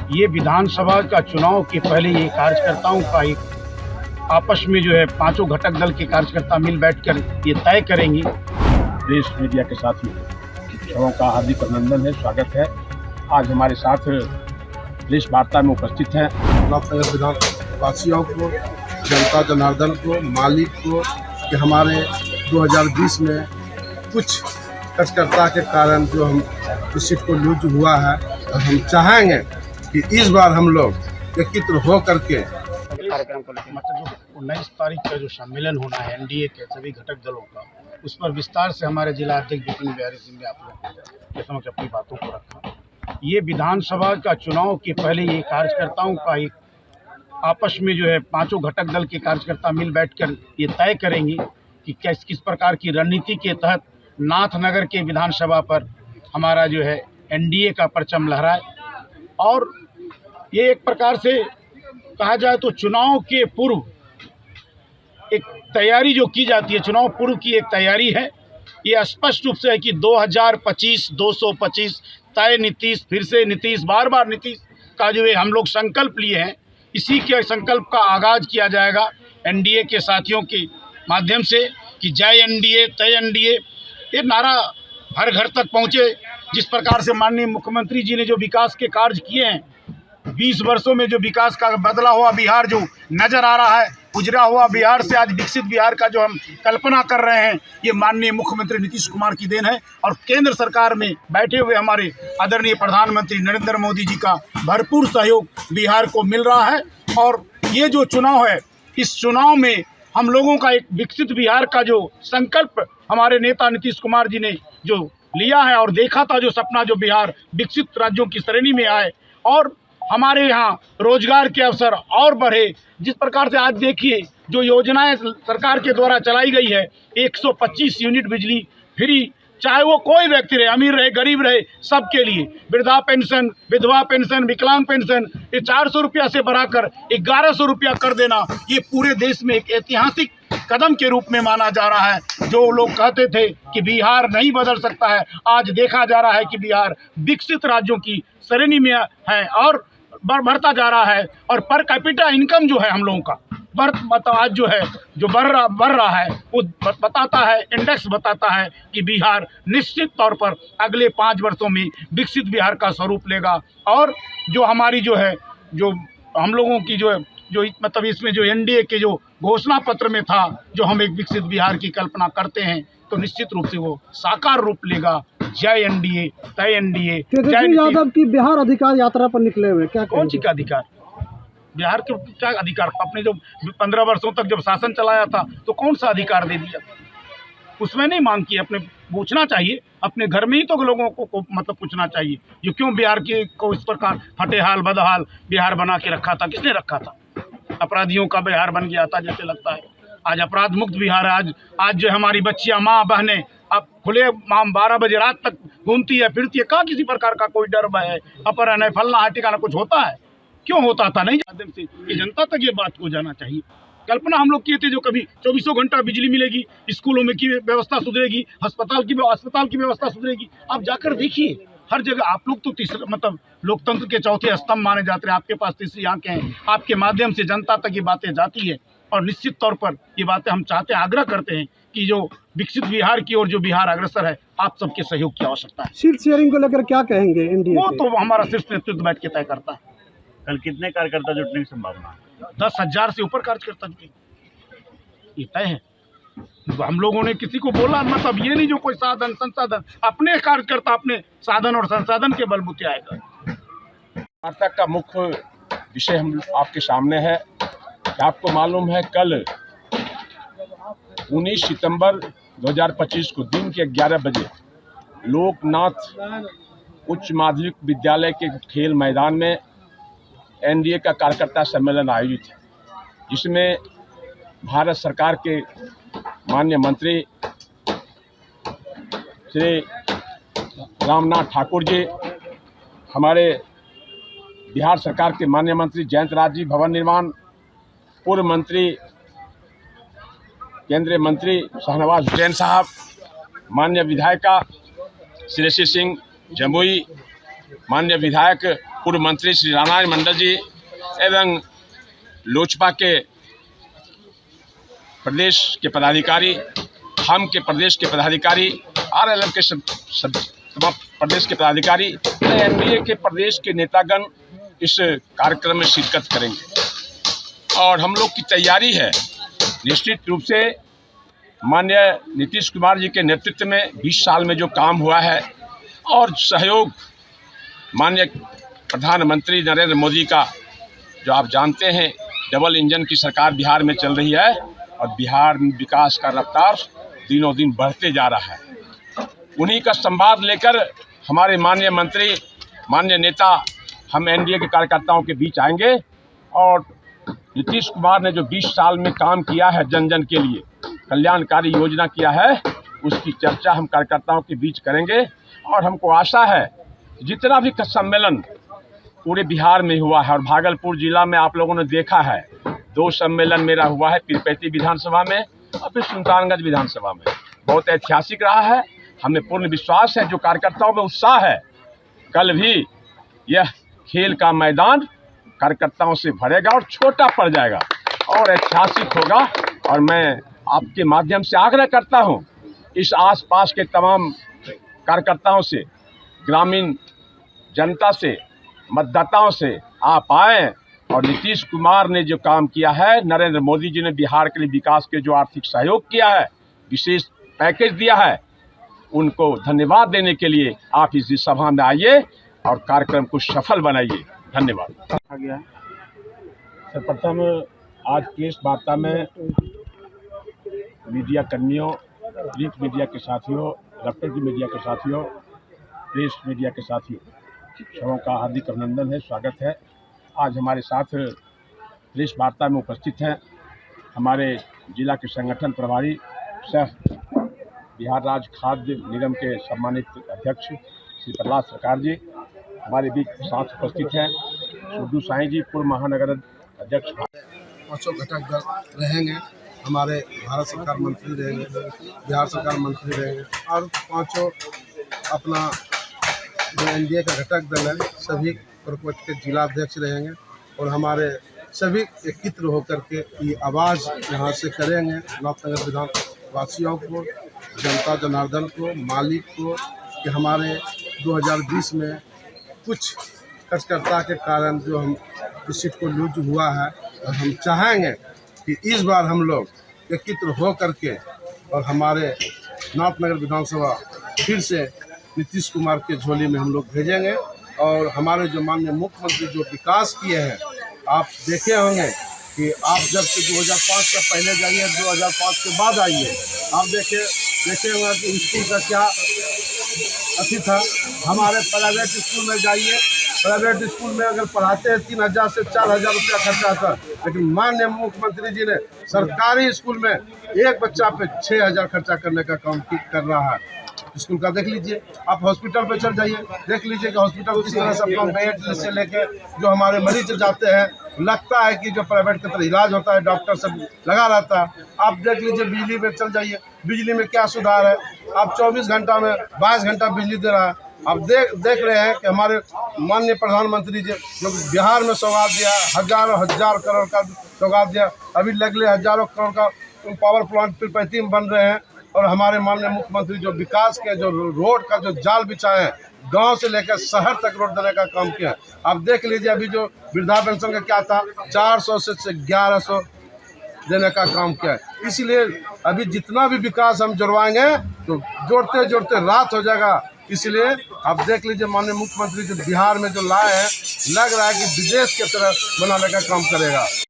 ये विधानसभा का चुनाव के पहले ये कार्यकर्ताओं का एक आपस में जो है पांचों घटक दल के कार्यकर्ता मिल बैठकर ये तय करेंगे। प्रेस मीडिया के साथी सबों का हार्दिक अभिनंदन है, स्वागत है। आज हमारे साथ प्रेस वार्ता में उपस्थित हैं विधान वासियों को, जनता जनार्दन को, मालिक को कि हमारे 2020 में कुछ कार्यकर्ता के कारण जो हम इस सीट को लूज हुआ है, और हम चाहेंगे कि इस बार हम लोग एकत्र हो करके कार्यक्रम को लेकर मतलब जो 19 तारीख का जो सम्मेलन होना है एनडीए के सभी घटक दलों का, उस पर विस्तार से हमारे जिला अध्यक्ष विपिन बिहारी सिंह ने आप लोगों के समक्ष अपनी बातों को रखा। ये विधानसभा का चुनाव के पहले ये कार्यकर्ताओं का एक आपस में जो है पांचों घटक दल के कार्यकर्ता मिल बैठकर ये तय करेंगे कि किस प्रकार की रणनीति के तहत नाथनगर के विधानसभा पर हमारा जो है एनडीए का परचम लहराए। और ये एक प्रकार से कहा जाए तो चुनाव के पूर्व एक तैयारी जो की जाती है, चुनाव पूर्व की एक तैयारी है। ये स्पष्ट रूप से है कि 2025 225 तय नीतीश, फिर से नीतीश, बार बार नीतीश का जो है हम लोग संकल्प लिए हैं, इसी के संकल्प का आगाज़ किया जाएगा एनडीए के साथियों के माध्यम से कि जय एनडीए तय एनडीए। ये नारा हर घर तक पहुँचे। जिस प्रकार से माननीय मुख्यमंत्री जी ने जो विकास के कार्य किए हैं, 20 वर्षों में जो विकास का बदला हुआ बिहार जो नज़र आ रहा है, उजरा हुआ बिहार से आज विकसित बिहार का जो हम कल्पना कर रहे हैं, ये माननीय मुख्यमंत्री नीतीश कुमार की देन है। और केंद्र सरकार में बैठे हुए हमारे आदरणीय प्रधानमंत्री नरेंद्र मोदी जी का भरपूर सहयोग बिहार को मिल रहा है। और ये जो चुनाव है, इस चुनाव में हम लोगों का एक विकसित बिहार का जो संकल्प हमारे नेता नीतीश कुमार जी ने जो लिया है और देखा था, जो सपना, जो बिहार विकसित राज्यों की श्रेणी में आए और हमारे यहाँ रोजगार के अवसर और बढ़े। जिस प्रकार से आज देखिए जो योजनाएं सरकार के द्वारा चलाई गई है, 125 यूनिट बिजली फ्री, चाहे वो कोई व्यक्ति रहे, अमीर रहे, गरीब रहे, सबके लिए। वृद्धा पेंशन, विधवा पेंशन, विकलांग पेंशन, ये 400 रुपया से बढ़ाकर 1100 रुपया कर देना, ये पूरे देश में एक ऐतिहासिक कदम के रूप में माना जा रहा है। जो लोग कहते थे कि बिहार नहीं बदल सकता है, आज देखा जा रहा है कि बिहार विकसित राज्यों की श्रेणी में है और बढ़ता जा रहा है। और पर कैपिटा इनकम जो है हम लोगों का मतलब आज जो है जो बढ़ रहा है, वो बताता है, इंडेक्स बताता है कि बिहार निश्चित तौर पर अगले 5 वर्षों में विकसित बिहार का स्वरूप लेगा। और जो हमारी जो है जो हम लोगों की जो मतलब इसमें जो एनडीए के जो घोषणा पत्र में था, जो हम एक विकसित बिहार की कल्पना करते हैं, तो निश्चित रूप से वो साकार रूप लेगा। जय एनडीए तय एनडीए। तेजस्वी यादव की बिहार अधिकार यात्रा पर निकले हुए, क्या कौन सी का अधिकार? बिहार के क्या अधिकार? अपने जो 15 वर्षों तक जब शासन चलाया था, तो कौन सा अधिकार दे दिया? उसमें नहीं मांग की। अपने पूछना चाहिए, अपने घर में ही तो लोगों को मतलब पूछना चाहिए, जो क्यों बिहार के को इस प्रकार फटेहाल बदहाल बिहार बना के रखा था। किसने रखा था? अपराधियों का बिहार बन गया था जैसे लगता है। आज अपराध मुक्त बिहार है। आज जो हमारी बच्चियां, माँ बहनें अब खुले आम 12 बजे रात तक घूमती है, फिरती है। कहाँ किसी प्रकार का कोई डर है, अपहरण है, फलना है, ठिकाना कुछ होता है? क्यों होता था? नहीं। माध्यम से ये जनता तक ये बात को जाना चाहिए। कल्पना हम लोग किए थे जो कभी 24 घंटा बिजली मिलेगी, स्कूलों में की व्यवस्था सुधरेगी, अस्पताल की व्यवस्था सुधरेगी। आप जाकर देखिए हर जगह। आप लोग तो तीसरे मतलब लोकतंत्र के चौथे स्तंभ माने जाते हैं, आपके पास तीसरी आंखें हैं। आपके माध्यम से जनता तक ये बातें जाती है और निश्चित तौर पर ये बातें हम चाहते हैं, आग्रह करते हैं कि जो विकसित बिहार की ओर जो बिहार अग्रसर है, आप सबके सहयोग की आवश्यकता है। सीट शेयरिंग को लेकर क्या कहेंगे एनडीए? वो तो हमारा शीर्ष नेतृत्व बैठ के तय करता है। कल कितने कार्यकर्ता जुटने की संभावना है? 10,000 से ऊपर कार्यकर्ता जुटे, ये तय है। हम लोगों ने किसी को बोला मतलब ये नहीं जो कोई साधन संसाधन, अपने कार्यकर्ता अपने साधन और संसाधन के बलबूते आएगा। वार्ता का मुख्य विषय हम आपके सामने है। आपको मालूम है कल 19 सितंबर 2025 को दिन के 11 बजे लोकनाथ उच्च माध्यमिक विद्यालय के खेल मैदान में एनडीए का कार्यकर्ता सम्मेलन आयोजित है, जिसमें भारत सरकार के माननीय मंत्री श्री रामनाथ ठाकुर जी, हमारे बिहार सरकार के माननीय मंत्री जयंत राज जी भवन निर्माण, पूर्व मंत्री केंद्रीय मंत्री शाहनवाज हुसैन साहब, माननीय विधायिका श्रेयसी सिंह जमुई, माननीय विधायक पूर्व मंत्री श्री रामायण मंडल जी एवं लोजपा के प्रदेश के पदाधिकारी, हम के प्रदेश के पदाधिकारी, RLM के सब प्रदेश के पदाधिकारी, NDA के प्रदेश के नेतागण इस कार्यक्रम में शिरकत करेंगे। और हम लोग की तैयारी है, निश्चित रूप से माननीय नीतीश कुमार जी के नेतृत्व में 20 साल में जो काम हुआ है और सहयोग माननीय प्रधानमंत्री नरेंद्र मोदी का, जो आप जानते हैं डबल इंजन की सरकार बिहार में चल रही है और बिहार में विकास का रफ्तार दिनों दिन बढ़ते जा रहा है। उन्हीं का संवाद लेकर हमारे माननीय मंत्री, माननीय नेता, हम NDA के कार्यकर्ताओं के बीच आएंगे और नीतीश कुमार ने जो 20 साल में काम किया है, जन जन के लिए कल्याणकारी योजना किया है, उसकी चर्चा हम कार्यकर्ताओं के बीच करेंगे। और हमको आशा है जितना भी सम्मेलन पूरे बिहार में हुआ है, और भागलपुर जिला में आप लोगों ने देखा है 2 सम्मेलन मेरा हुआ है, पीरपैंती विधानसभा में और फिर सुल्तानगंज विधानसभा में, बहुत ऐतिहासिक रहा है। हमें पूर्ण विश्वास है, जो कार्यकर्ताओं में उत्साह है, कल भी यह खेल का मैदान कार्यकर्ताओं से भरेगा और छोटा पड़ जाएगा और ऐतिहासिक होगा। और मैं आपके माध्यम से आग्रह करता हूं, इस आसपास के तमाम कार्यकर्ताओं से, ग्रामीण जनता से, मतदाताओं से आप आएँ और नीतीश कुमार ने जो काम किया है, नरेंद्र मोदी जी ने बिहार के लिए विकास के जो आर्थिक सहयोग किया है, विशेष पैकेज दिया है, उनको धन्यवाद देने के लिए आप इस सभा में आइए और कार्यक्रम को सफल बनाइए। धन्यवाद। सर्वप्रथम आज प्रेस वार्ता में मीडिया कर्मियों, प्रिंट मीडिया के साथियों, इलेक्ट्रॉनिक मीडिया के साथियों, प्रेस मीडिया के साथियों, सबों का हार्दिक अभिनंदन है, स्वागत है। आज हमारे साथ प्रेस वार्ता में उपस्थित हैं हमारे जिला के संगठन प्रभारी सह बिहार राज्य खाद्य निगम के सम्मानित अध्यक्ष श्री प्रहलाद सरकार जी, हमारे बीच साथ उपस्थित हैं सुड्डू साईं जी, पूर्व महानगर अध्यक्ष। 5 घटक दल रहेंगे, हमारे भारत सरकार मंत्री रहेंगे, बिहार सरकार मंत्री रहेंगे और 5 अपना जो NDA का घटक दल है, सभी प्रकोष्ठ के जिला अध्यक्ष रहेंगे और हमारे सभी एकत्र होकर के ये आवाज़ यहाँ से करेंगे नाथनगर विधान वासियों को, जनता जनार्दन को, मालिक को, कि हमारे 2020 में कुछ कार्यकर्ता के कारण जो हम इस सीट को लूज हुआ है, और हम चाहेंगे कि इस बार हम लोग एकत्र हो करके और हमारे नाथनगर विधानसभा फिर से नीतीश कुमार के झोली में हम लोग भेजेंगे। और हमारे जो माननीय मुख्यमंत्री जो विकास किए हैं, आप देखे होंगे कि आप जब से 2005 से पहले जाइए, 2005 के बाद आइए, आप देखे होंगे कि स्कूल का क्या अथी था। हमारे प्राइवेट स्कूल में जाइए, प्राइवेट स्कूल में अगर पढ़ाते हैं 3000 से 4000 रुपया खर्चा आता, लेकिन माननीय मुख्यमंत्री जी ने सरकारी स्कूल में एक बच्चा पे 6000 खर्चा करने का काम कर रहा है। स्कूल का देख लीजिए, आप हॉस्पिटल पे चल जाइए, देख लीजिए कि हॉस्पिटल किस तरह से अपना बेड से लेके जो हमारे मरीज जाते हैं, लगता है कि जो प्राइवेट की तरह इलाज होता है, डॉक्टर सब लगा रहता है। आप देख लीजिए, बिजली में चल जाइए, बिजली में क्या सुधार है। आप 24 घंटा में 22 घंटा बिजली दे रहा है। आप देख रहे हैं कि हमारे माननीय प्रधानमंत्री जी जो बिहार में सौगात दिया, हजार करोड़ का सौगात दिया, अभी लगले हजारों करोड़ का पावर प्लांट पीरपैंती में बन रहे हैं। और हमारे माननीय मुख्यमंत्री जो विकास के जो रोड का जो जाल बिछाए हैं, गांव से लेकर शहर तक रोड देने का काम किया। आप देख लीजिए, अभी जो वृद्धा पेंशन का क्या था, 400 से 1100 देने का काम किया है। इसलिए अभी जितना भी विकास हम जोड़वाएंगे तो जोड़ते जोड़ते रात हो जाएगा। इसलिए आप देख लीजिए, माननीय मुख्यमंत्री जो बिहार में जो लाए हैं, लग रहा है कि विदेश की तरह बनाने का काम करेगा।